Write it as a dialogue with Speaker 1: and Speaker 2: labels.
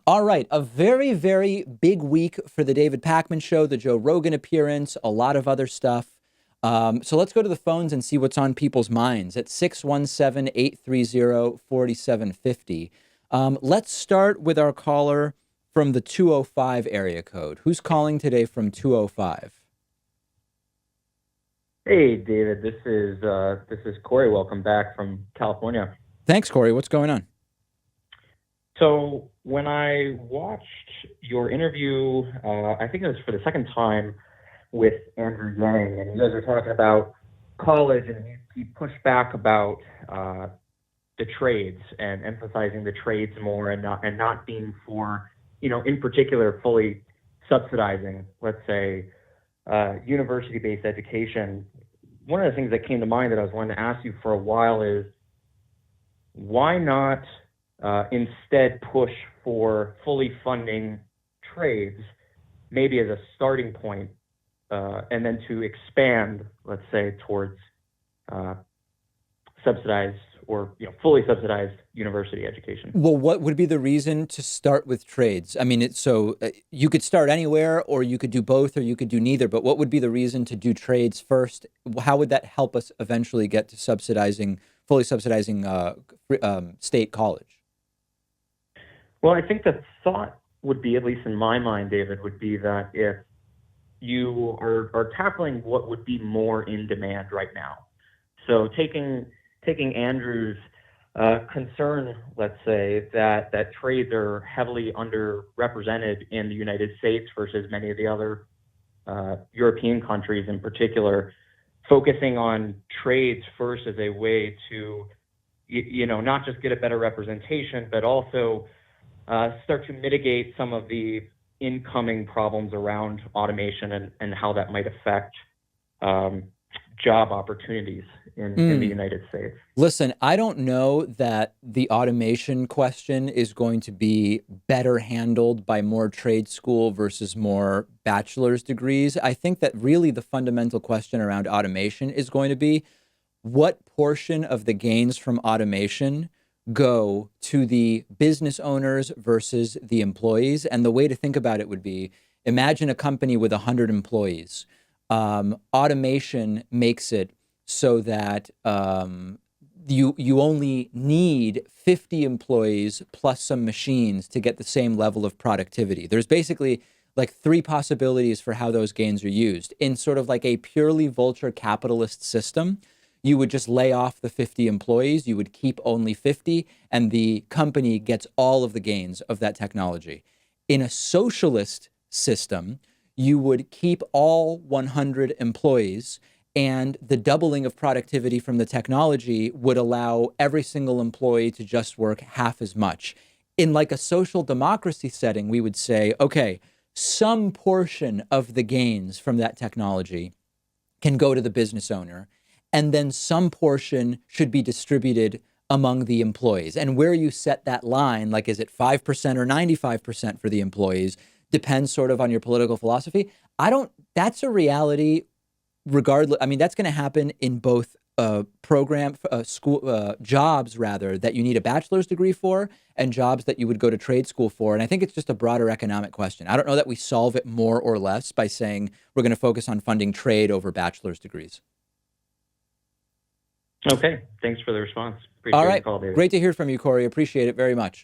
Speaker 1: All right, a very, very big week for the David Pakman Show, the Joe Rogan appearance, a lot of other stuff. So let's go to the phones and see what's on people's minds at 617-830-4750. Let's start with our caller from the 205 area code. Who's calling today from 205?
Speaker 2: Hey, David. This is Corey. Welcome back from California.
Speaker 1: Thanks, Corey. What's going on?
Speaker 2: So when I watched your interview, I think it was for the second time with Andrew Yang, and you guys were talking about college, and he pushed back about the trades and emphasizing the trades more, and not being for, in particular, fully subsidizing, let's say, university-based education. One of the things that came to mind that I was wanting to ask you for a while is, why not instead push for fully funding trades, maybe as a starting point, and then to expand, let's say, towards subsidized or fully subsidized university education?
Speaker 1: Well, what would be the reason to start with trades? I mean, you could start anywhere, or you could do both, or you could do neither. But what would be the reason to do trades first? How would that help us eventually get to fully subsidizing state college?
Speaker 2: Well, I think the thought would be, at least in my mind, David, would be that if you are tackling what would be more in demand right now, so taking Andrew's concern, let's say, that trades are heavily underrepresented in the United States versus many of the other European countries in particular, focusing on trades first as a way to, not just get a better representation, but also start to mitigate some of the incoming problems around automation and how that might affect job opportunities in the United States.
Speaker 1: Listen, I don't know that the automation question is going to be better handled by more trade school versus more bachelor's degrees. I think that really the fundamental question around automation is going to be, what portion of the gains from automation go to the business owners versus the employees? And the way to think about it would be, imagine a company with 100 employees. Automation makes it so that you only need 50 employees plus some machines to get the same level of productivity. There's basically like three possibilities for how those gains are used. In sort of like a purely vulture capitalist system, you would just lay off the 50 employees, you would keep only 50, and the company gets all of the gains of that technology. In a socialist system, you would keep all 100 employees, and the doubling of productivity from the technology would allow every single employee to just work half as much. In like a social democracy setting, we would say, okay, some portion of the gains from that technology can go to the business owner, and then some portion should be distributed among the employees. And where you set that line, like is it 5% or 95% for the employees, depends sort of on your political philosophy. That's a reality regardless. I mean, that's going to happen in both jobs rather, that you need a bachelor's degree for, and jobs that you would go to trade school for. And I think it's just a broader economic question. I don't know that we solve it more or less by saying we're going to focus on funding trade over bachelor's degrees.
Speaker 2: Okay, thanks for the response.
Speaker 1: All
Speaker 2: Appreciate the
Speaker 1: right.
Speaker 2: call, David.
Speaker 1: Great to hear from you, Corey. Appreciate it very much.